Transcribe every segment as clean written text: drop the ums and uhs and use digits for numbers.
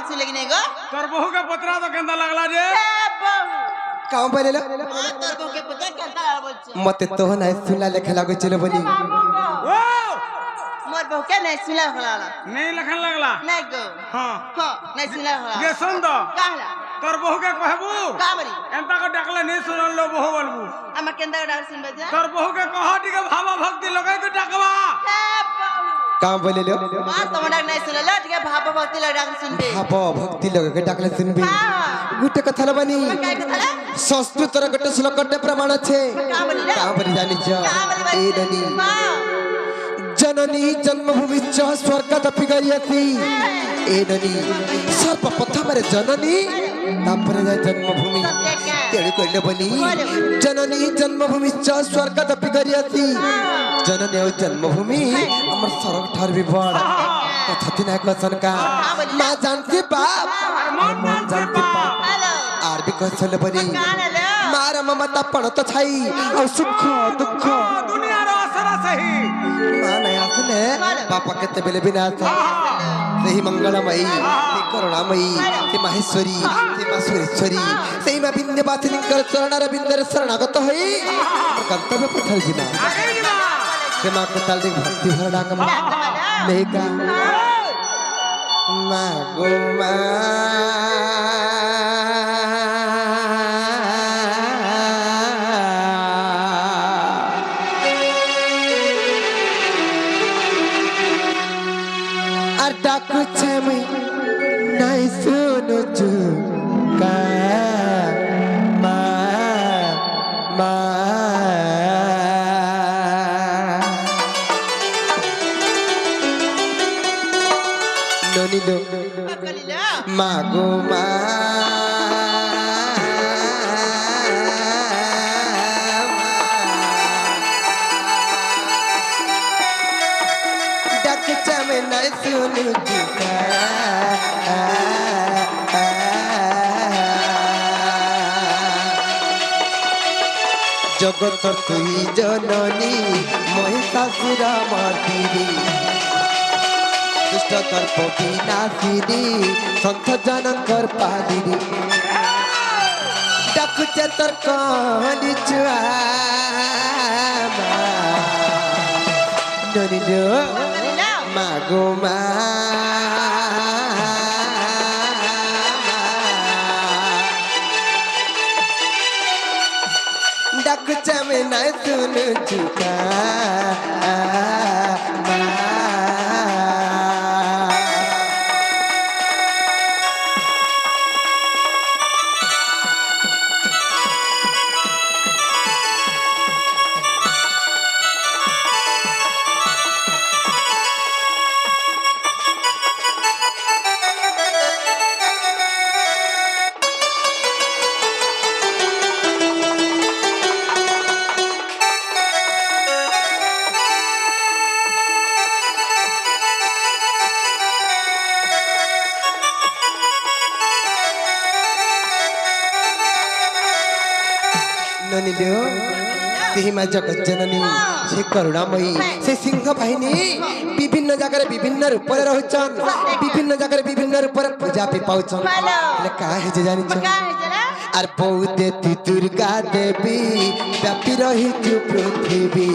सुले कि नहीं गो तोर बहू के पतरा तो केंदा लगला जे काम बोलेलो तोर बहू के पता केंता लगा बोल मते तो नहीं सुनला लेखे लागो चलो बनी ओ मोर बहू के नहीं सुला खला नहीं लखन लगला नहीं गो हां हां नहीं सुला खला ये सुन दो कहला तोर बहू के कहबू का बरी एंता को डकले नहीं सुनल लो बहू बनबू हम केंदा डाल सुन बजा तोर बहू के कहाटी के भावा भक्ति लगाई के डकवा काम बोलेलो मां तमडा नहीं सुनला ठीक है भाव भक्ति लगा सुन बे भाव भक्ति लगे के डाकले सुनबी गुटे कथा ल बनी काय कथा ला संस्कृत र गटे श्लोकटे प्रमाण छे का बोलिला का बनी जानि छ ए दनी हां जननी जन्मभूमि च स्वर्गदपि गरीयसी ए दनी सर्वप्रथम रे जननी तापरे जाय जन्मभूमि तेळी कइले बनी जननी जन्मभूमि च स्वर्गदपि गरीयसी जननी और जन्मभूमि हमर स्वर्ग ठार भी बड़ कथा दिन क्वेश्चन का मां जानती बाप मां जानती बाप हेलो आर भी क्वेश्चन बनी कानलो मार ममता पण तो छाई और सुख दुख दुनिया रो असर सही मां नहीं आसले पापा केते बेले बिना आसे सही मंगलमयी ते करुणामयी ते माहेश्वरी ते मासुरेश्वरी सही मां विंध्यवासिनी कर चरणर बिंदर शरणागत होई गंतव्य पथल जिना आगे जी ना के मां को ताल दे भक्ति भर डांग मां नहीं का मां गो कुछ मैं नहीं सुनो चुका नोनी लो कलिला मागो मैं नहीं सुनू चुका जगत तुई जननी महिषासुर मर्दिनी दुष्ट तर्प विनाशिनी संत जनकर पादिनी डाकुचे तोर कहनी छुआ ननी लो मागो डाक में नहीं सुन चुका ननी लो ସେହି ମା ଜଗତ ଜନନୀ ସେ କରୁଣାମୟୀ ସେ ସିଂହ ବାହିନୀ ବିଭିନ୍ନ ଜାଗାରେ ବିଭିନ୍ନ ରୂପରେ ରହୁଛନ୍ ବିଭିନ୍ନ ଜାଗାରେ ବିଭିନ୍ନ ରୂପରେ ପୂଜା ବି ପାଉଛନ୍ ହେଲେ କାହା ହେଇଛି ଜାଣିଛ ଆର ବହୁ ଦେତି ଦୁର୍ଗା ଦେବୀ ବ୍ୟାପି ରହିଛୁ ପୃଥିବୀ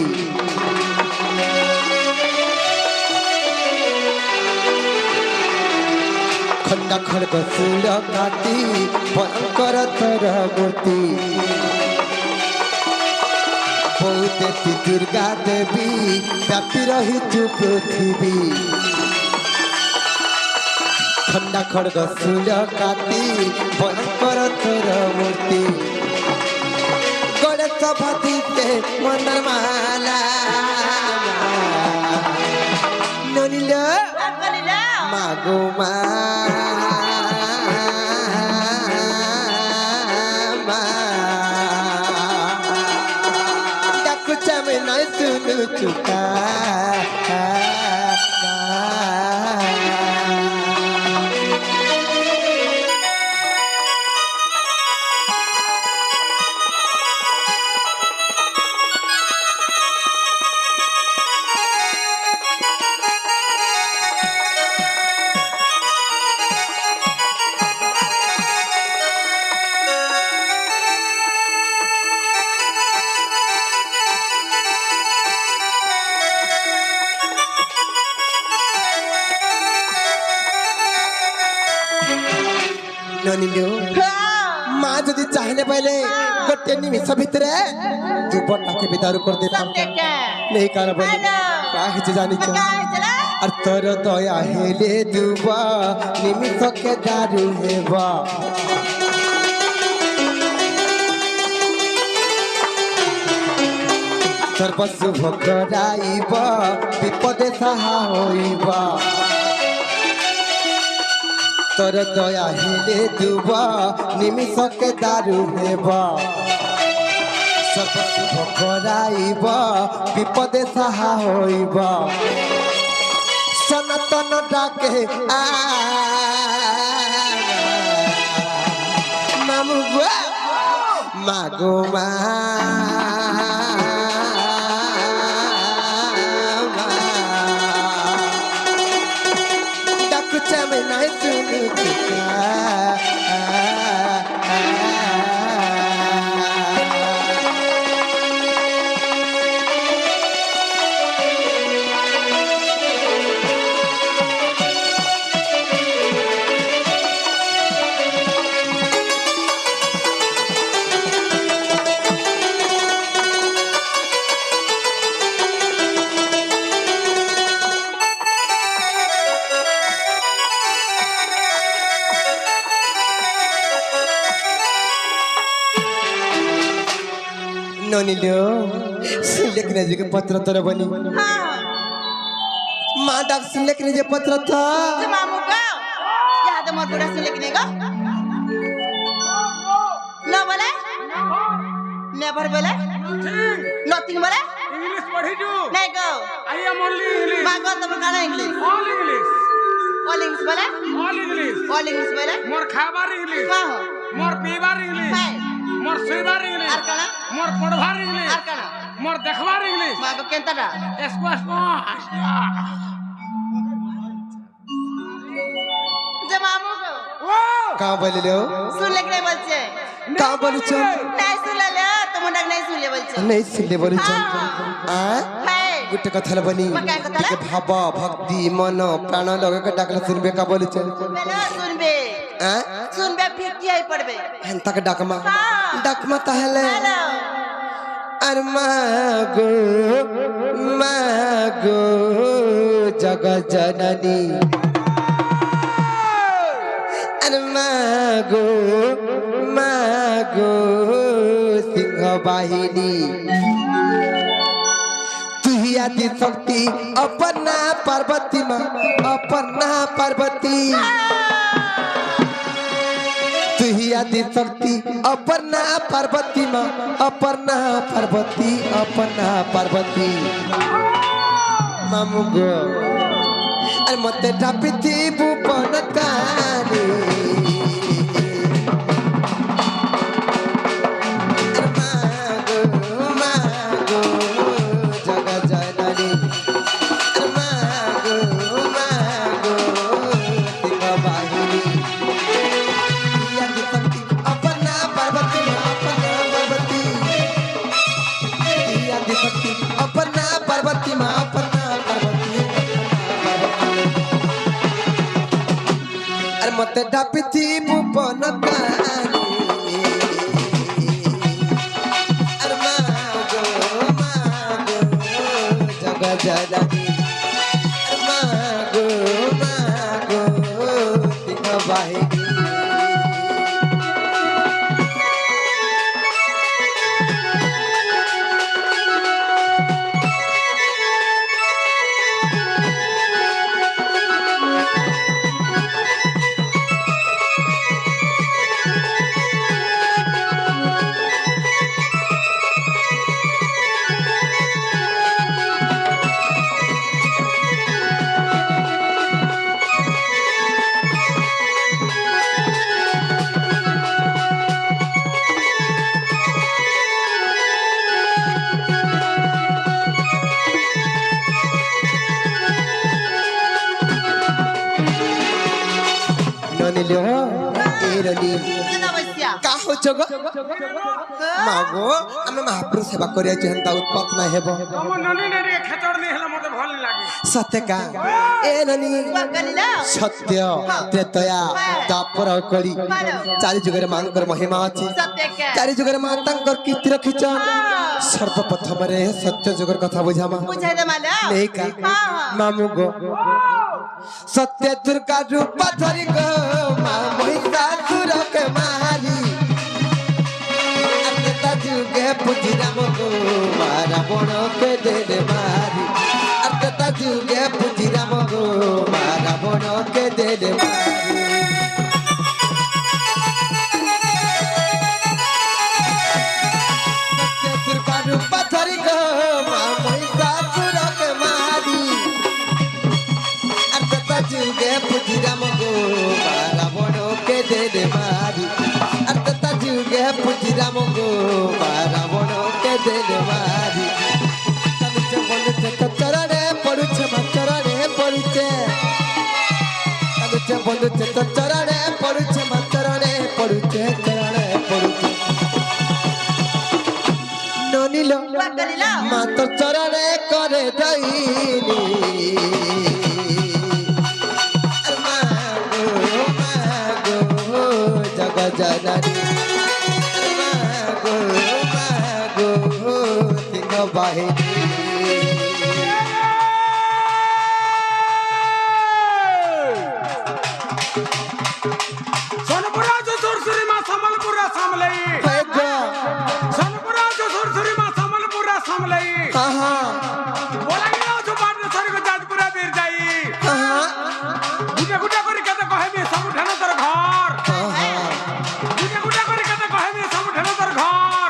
ଖଣ୍ଡା ଖଡ଼ଗ ଶୂଳ କାଟି ଭୟଙ୍କର ତୋର ମୂର୍ତ୍ତି बहुदेती दुर्गा देवी व्यापी रही पृथ्वी ठंडा खड़ग शूल काटी भयंकर तोर मूर्ति गणेश भातीते मनमाला ननील मागो मैं नहीं सुन चुका ননিলো মা যদি চাহিলে পাইলে গোটে নিমিষ ভিতরে দুবটাকে বিদার করে দিতাম নেই কার বলি কাহিছে জানিছ আর তোর দয়া হেলে দুবা নিমিষকে দারু হেবা সর্বশুভ করাইব বিপদে সাহা হইব তোর দয়া হেলে দুব নিমিষকে দারু হেব সর্বশুভ করাইব বিপদে সাহা হইব সনাতন ডাকে মামু গুয়া মাগো মা chame nai sunu tika ननिलो Selek ने जे पत्र तर बनी मां डाक सिलेक ने जे पत्र था मामू का याद मोर पूरा सिलेक ने गो नो बोले नेवर बोले नथिंग बोले इंग्लिश पढ़ी जू नहीं गो आई एम ओनली इंग्लिश मागो तुम काना इंग्लिश ऑल इंग्लिश बोले ऑल इंग्लिश बोले मोर खाबार इंग्लिश का हो मोर पीबार इंग्लिश है मोर सुइबार इंग्लिश आर काना मोर पढ़वार इंग्लिश आर काना मोर देखवार इंग्लिश मागो केंताडा स्क्वाश जे मामू को ओ का बोलिलो सिलेक नहीं बोलछे का बोलिछ नहीं सुनले तुम डाक नहीं सुनले बोलछे नहीं सिले बोलिछ आ है गुटे कथल बनी मका कथल? के भाव भक्ति मन प्राण लगे के डाकले सुनबे का बोलिछ बेला सुनबे आ सुनबे फिक्की आई पड़बे हंता के डाकमा हाँ। डाकमा तहले हेलो अर मागो जग जननी अर मागो सिंह बाहिनी तुही आदि शक्ति अपना पार्वती माँ अपना पार्वती तुही आदि शक्ति अपना पार्वती माँ अपना पार्वती मामू गो अरे मते डापिथी भुवन कानी मागो जग जननी मागो सिंह बाहिनी अपना पार्वती माँ अपना पार्वती अरे मत डापिथी भुवन कानी अरे मागो जग जननी मागो सिंह बाहिनी ननिलो एरनी केना बसिया का हो जग मागो आमे महाप्रभु सेवा करिया हंता उत्पन्न ना हेबो हम ननी ने खेचड़ नहीं हला मते भल लागे सत्य का ए ननी पकड़िला सत्य त्रेतया दापर और कली चारि जुगरे मांकर महिमा अछि सत्य के चारि जुगरे मातांकर कीर्ति रखिछ सर्वप्रथम रे सत्य जुगर कथा बुझामा बुझाइ दे माला नहीं का मामू गो सत्य दुर्गा रूप धरि गो मा महिषासुर के मारी अत्ता जुगे पूजी राम गो मा रावण के दे मारी अत्ता जुगे पूजी राम गो मा रावण के दे मारी सत्य दुर्गा रूप धरि गो मा महिषासुर के मारी अत्ता जुगे पूजी राम गो मा रावण के दे मारी अत्ता जुगे पूजी राम गो मा रावण के दे मारी तनुचे बोलुचे चरणे पड़ुचे चरणे पड़ुचे तनुचे बोलुचे चरणे पड़ुचे चरणे पड़ुचे चरणे पड़ुचे ननिलो पकड़िला मात चरणे करे दईनी जग जननी मागो सिंह बाहिनी सोनपुरा जो सुरसुरी मां संबलपुरा सामलई सोनपुरा जो सुरसुरी मां संबलपुरा सामलई बोला गया जो बात ने सरी को जाजपुरा बीर जाई गुटे गुटे करी कते कहबे सब ठेना तर घर गुटे गुटे करी कते कहबे सब ठेना तर घर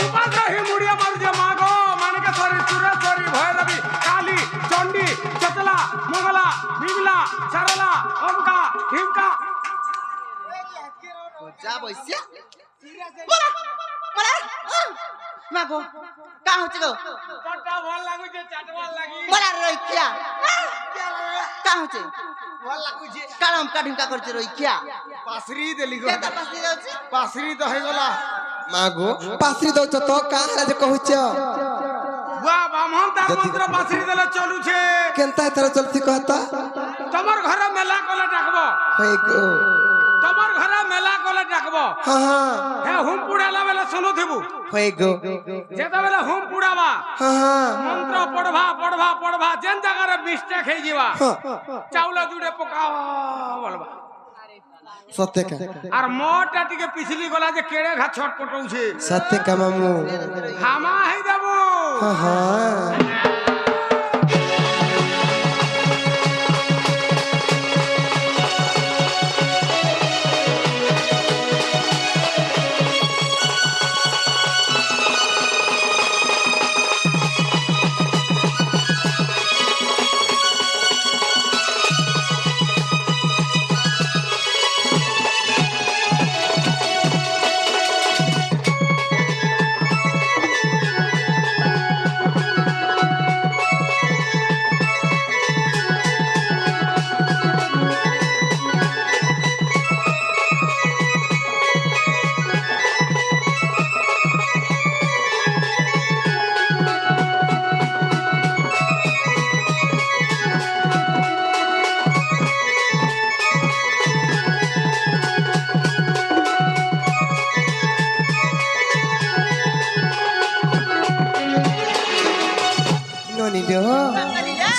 उपास रही मुड़िया मार जे मागो मानिक सरी सुरेश्वरी भैरवी काली चंडी चतला मंगला बिमला सरला ओमका हिमका जा बइसिया बोला बोला मागो का होचे गो चटा भल लागु जे चाटवाल लागी बोला रोइखिया का होचे भल लागु जे कालम काढिका करचे रोइखिया पासरी देली गो केता पासी जाउची पासरी तो हे गला मागो पासरी दउछ तो काहला जे कहउछ वाह ब्राह्मण तार मंत्र पासरी देले चलू छे केनता तरह चलती कहता तमर घर मेला कोले डाकबो होय गो तमर घर मेला कोले डाकबो हां हे हुम पुडाला बेले सुनु थिबु होय गो जेता बेले हुम पुडावा हां मंत्र पढ़वा जेन जगह रे मिस्टेक हे जीवा चावल जुड़े पकावा बोलबा सत्य का आर मोटा टिके पिछली गला जे केड़े घा छटपटौ छे सत्य का मामू हामा हे देबो हां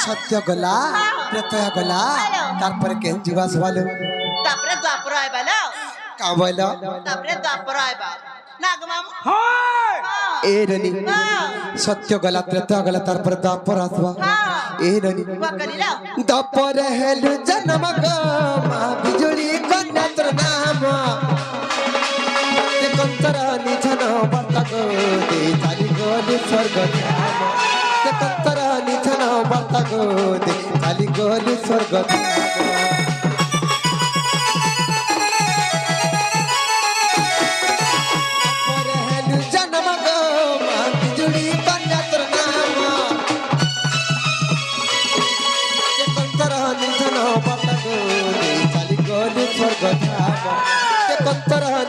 सत्य गला प्रत्यय गला तारपर केन जीवा सवाल तापरे द्वापर आइबालो का बोला तापरे द्वापर आइबा नागमाम होय ए रनी सत्य गला प्रत्यय गला तारपर दापर आसवा ए रनी पकड़िला दापर हेलु जन्म ग मा बिजुली कन्या तर नाम ते कंतर निधन बर्ता गो दे चाली गोली स्वर्ग धाम ते कंतर निधन बर्ता गो दे चाली गोली स्वर्ग धाम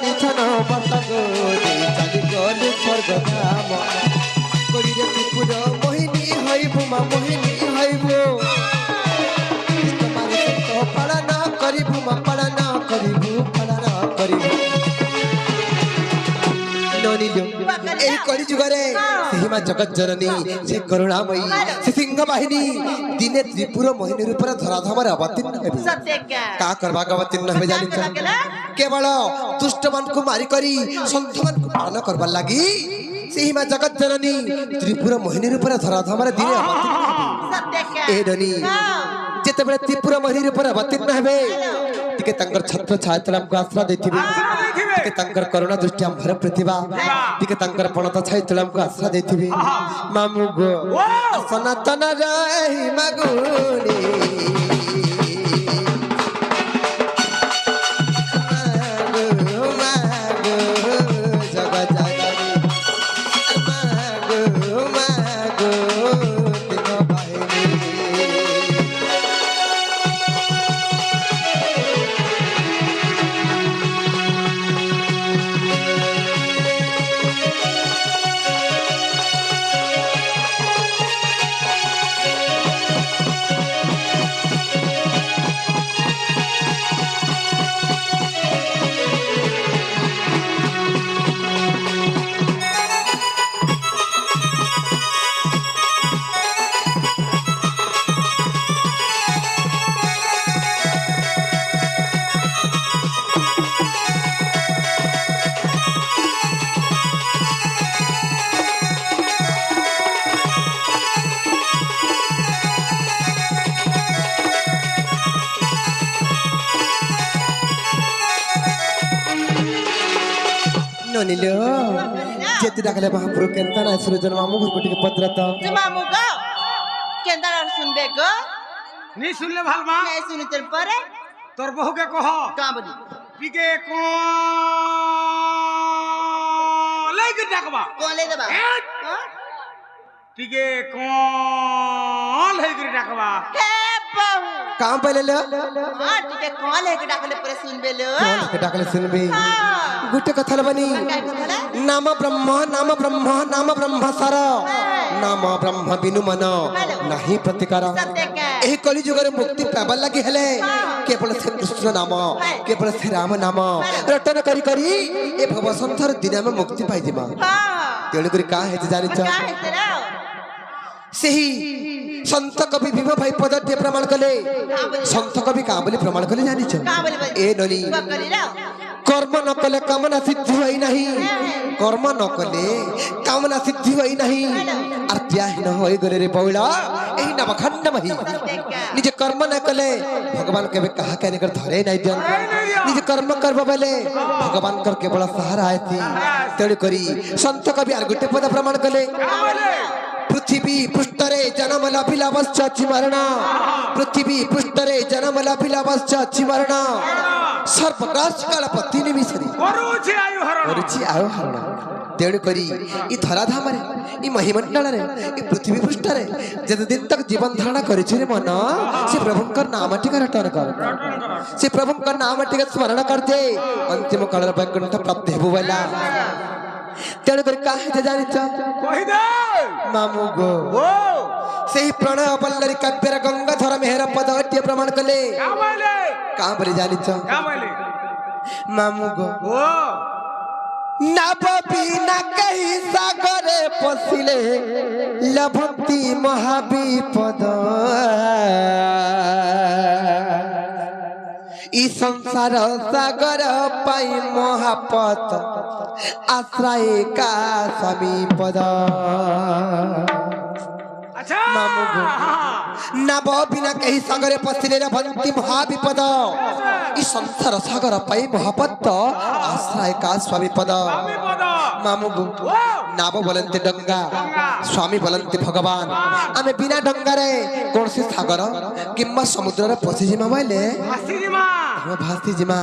निधन बर्ता गो दे चाली गोली स्वर्ग धाम करी रे त्रिपुर मोहिनी हई बुमा मोहिनी हई মা জগৎ জননী সে করুণাময়ী সে সিংহ বাহিনী দিনে ত্রিপুর মোহিনী রূপরে ধরাধামরে অবতীর্ণ হেবে सत्य क्या কা করবাক অবতীর্ণ হেবে জানিছ কেবল দুষ্ট মানকু মারি করি সন্ত মানকু পালন করবার লাগি সেই মা জগৎ জননী ত্রিপুর মোহিনী রূপরে ধরাধামরে দিনে অবতীর্ণ হেবে सत्य क्या এ ধনী যেତେବେଳେ ତ୍ରିପୁର ମହିର ଉପରେ ଅବତୀର୍ଣ୍ଣ ହେବେ ଟିକେ ତାଙ୍କର ଛତ୍ର ଛାୟାତଳକୁ ଆଶ୍ରା ଦେଇଥିବେ ଟିକେ ତାଙ୍କର କରୁଣା ଦୃଷ୍ଟି ଆମ୍ଭର ପ୍ରତିଭା ଟିକେ ତାଙ୍କର ପଣତ ଛାୟାତଳକୁ ଆଶ୍ରା ଦେଇଥିବେ ମାମୁ ଗୋ ସନାତନ ରହି ମାଗୁଣି ନନିଲ ଯେତେ ଡାକଲେ ମହାପ୍ରଭୁ କେନ୍ତା ନାଇଁ ସୃଜନ ମାମୁ ଘରକୁ ଟିକେ ପତ୍ରତ तुम मुगो केंदा सुनबे गो नी सुनले भाल मा नहीं सुनी तेरे पर तोर बहु के कह का बोली टिके को लेके डाकबा कौन ले देबा हां टिके को लेके डाकबा हे बहू काम पहले लो हां ठीक है कौन लेके डाकले पर सुनबे लो ଡାକଲେ ଶୁଣିବି ଗୋଟେ କଥା ଲବନି ନାମ ବ୍ରହ୍ମ ନାମ ବ୍ରହ୍ମ ନାମ ବ୍ରହ୍ମ ସାର ନାମ ବ୍ରହ୍ମ ବିନୁ ମନ ନାହିଁ ପ୍ରତିକାର सत्य क्या ଏହି କଳି ଯୁଗରେ ମୁକ୍ତି ପାଇବାର ଲାଗି ହେଲେ କେବଳ ସେ କୃଷ୍ଣ ନାମ କେବଳ ସେ ରାମ ନାମ ରଟନ କରି କରି ଏ ଭବସନ୍ଥର ଦିନେ ଆମେ ମୁକ୍ତି ପାଇଯିବା हां ତେଣୁକରି କାହା ହେଇଛି ଜାଣିଛ क्या है तेरा ସେହି ସନ୍ଥ କବି ଭୀମ ଭାଇ ପଦଟିଏ ପ୍ରମାଣ କଲେ ସନ୍ଥ କବି କାଁ ବୋଲି ପ୍ରମାଣ କଲେ ଜାଣିଛ का बोली ଏ ନନି बकरी लो কর্ম নকলে কামনা সিদ্ধি হই নাহি কর্ম নকলে কামনা সিদ্ধি হই নাহি আর ত্যাহীন হই গলে রে বৌলা এই নবখণ্ড মহি सत्य क्या নিজে কর্ম না কলে ভগবান কেবে কাহা কেনে কর ধরে নাই দিয়ন নিজে কর্ম করব বেলে ভগবান কর কেবল সাহারা আইতি তেড়ু করি সন্ত কবি আর গুটে পদ প্রমাণ কলে পৃথিবী পৃষ্ঠরে জন্ম লাভিলা বস্চ ଅଛି মরণ পৃথিবী পৃষ্ঠরে জন্ম লাভিলা বস্চ ଅଛି মরণ সর্বগ্রাস কালপতি নিমিষরে କରୁଛି ଆୟୁ ହରଣ କରୁଛି ଆଉ ହରଣ ତେଣୁ କରି ଇ ଧରାଧାମରେ ଇ ମହିମଣ୍ଡଳରେ ଇ ପୃଥିବୀ ପୃଷ୍ଠରେ ଯେତେଦିନ ତକ ଜୀବନ ଧାରଣ କରିଛୁ ରେ ମନ ସେ ପ୍ରଭୁଙ୍କର ନାମ ଟିକେ ରଟନ କର ସେ ପ୍ରଭୁଙ୍କର ନାମ ଟିକେ ସ୍ମରଣ କରିଦେ ଅନ୍ତିମ କାଳର ବୈକୁଣ୍ଠ ପ୍ରାପ୍ତି ହେବ ବୋଲା ତେଣୁ କରି କାହିଁତେ ଜାଣିଛ କହିଦେ ମାମୁ ଗୋ ଓ ସେହି ପ୍ରଣୟ ବଲ୍ଲରୀ କାବ୍ୟର ଗଙ୍ଗାଧର ମେହେର ପଦଟିଏ ପ୍ରମାଣ କଲେ କାମଲେ କାଁ ବୋଲି ଜାଣିଛ କାମଲେ ମାମୁ ଗୋ ଓ নাব বিনা কহি সাগরে পশিলে লভন্তি মহাবিপদ ই সংসার সাগর পাই মহাপত আশ্রয় কা স্বামী পদ আচ্ছা মামু গো নাব বিনা কহি সাগরে পশিলে লভন্তি মহাবিপদ ই সংসার সাগর পাই মহাপত আশ্রয় কা স্বামী পদ আমি পদ মামু গো ও নাব বলন্তি ডঙ্গা স্বামী বলন্তি ভগবান আমি বিনা ডঙ্গারে কোনসি সাগর কিংবা সমুদ্রে পশিজিমা বলে আসিমা আমি ভাসি জিমা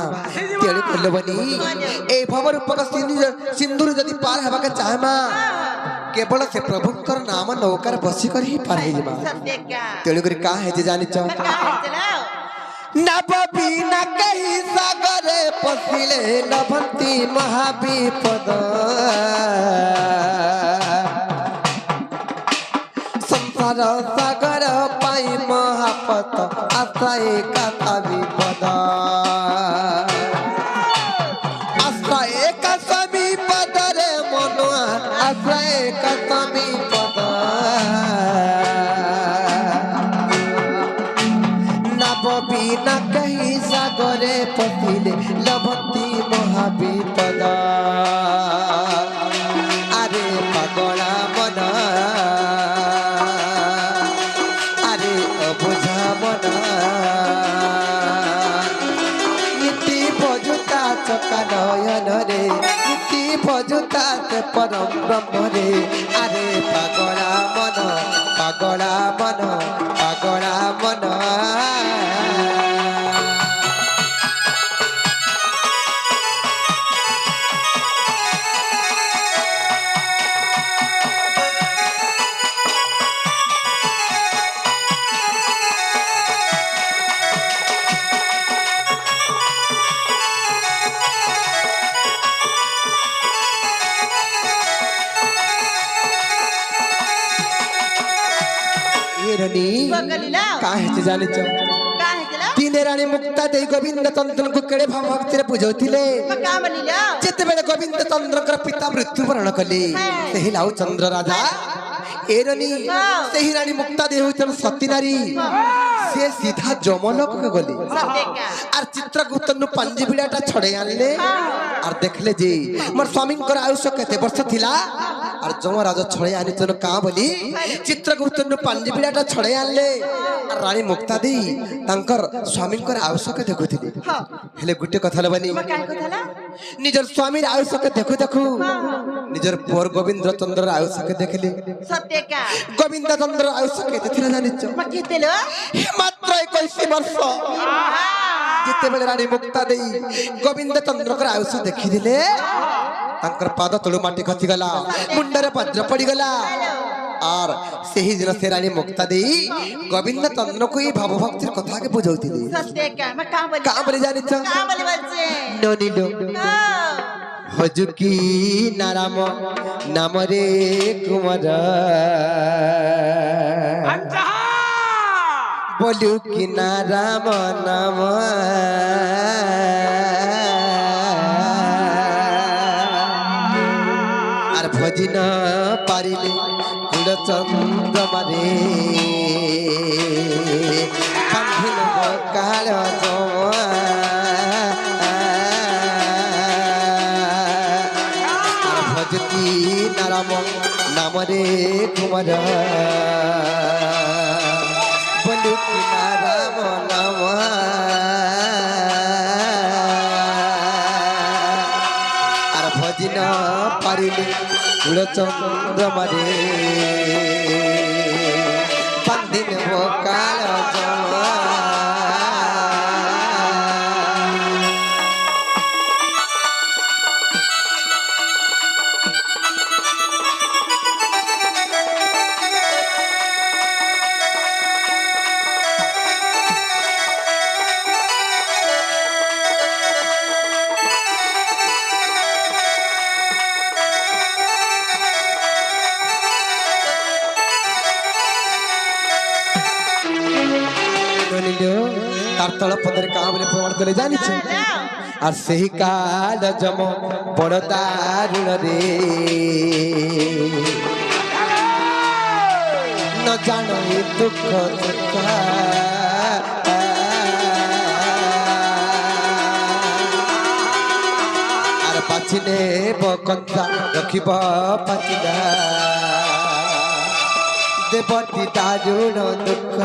তেড়ি কলবনি এই ভবরূপক সিন্ধুর যদি পার হবাকে চাহেমা কেবল সে প্রভুঙ্কর নাম নৌকার বসি করি পার হইজিমা सत्य क्या তেড়ি করি কা হেজে জানিছ का है तेरा নব বিনা কহি সাগরে পশিলে লভন্তি মহাবিপদ সংসার সাগর পাই মহাপত আশ্রয় কথা বিপদ আশ্রয় কথা বিপদরে মনুয়া আশ্রয় কথা বিপদ না কহি সাগরে পতিলে লভন্তি মহাবিপদ আরে পাগলা মন আরে অবুঝা মন নীতি ভজুতা চকা নয়নরে নীতি ভজুতা পরম ব্রহ্মরে আরে পাগলা মন পাগলা মন পাগলা মন रानी काहे जानिच तीन रानी मुक्ता दे गोविंद चंद्र को केड़े भाव भक्ति रे पूजौथिले जेते बेले गोविंद चंद्र कर पिता मृत्युवरण कले सेहि लाउ चंद्र राजा ए रानी सेहि रानी मुक्ता दे होतन सती नारी से सीधा जमलोक के गले और चित्रगुप्त नु पंजी बिड़ाटा छड़े आनले और देखले जे मोर स्वामी कर आयुष केते वर्ष थिला और जम राजा छड़े आनी तन का बोली चित्रगुप्त नु पंजी बिड़ाटा छड़े आनले और रानी मुक्ता दी तांकर स्वामी कर आयुष के देखुथिले हेले गुटे कथा लबनी निजर स्वामी आयुष के देखु देखु निजर पोर गोविंद चंद्र आयुष के देखले सत्य का गोविंद चंद्र आयुष के थिला जानिच केतेलो मात्र 21 वर्ष जिते बेले रानी मुक्ता दे गोविंद चंद्र कर आयुष देखी दिले तांकर पाद तळु माटी खसी गला मुंडरे वज्र पड़ी गला और सही दिन से रानी मुक्ता दे गोविंद चंद्र को ये भाव भक्ति कथा के बुझौतिले सत्य का मैं का बोले जानि छ का बोले बच्चे नोनी लो हजुकी नाराम नाम रे कुमार अंजहा बोलू कि नाराम नाम और भजिन पारिले कुल चंद्र मारे पंखिन काल और भजती नाराम नाम रे कुमार बोलू कि नाराम नाम और भजिन पारिले कुल चंद्र मारे पंदिन काल जमा तार तल पदर का बोले प्रमाण करे जानि छ और सही काल जम बड़ दारुण रे न जानो ये दुख दुख और पाछिने बकंता रखिब पाचिला देवती दारुण दुख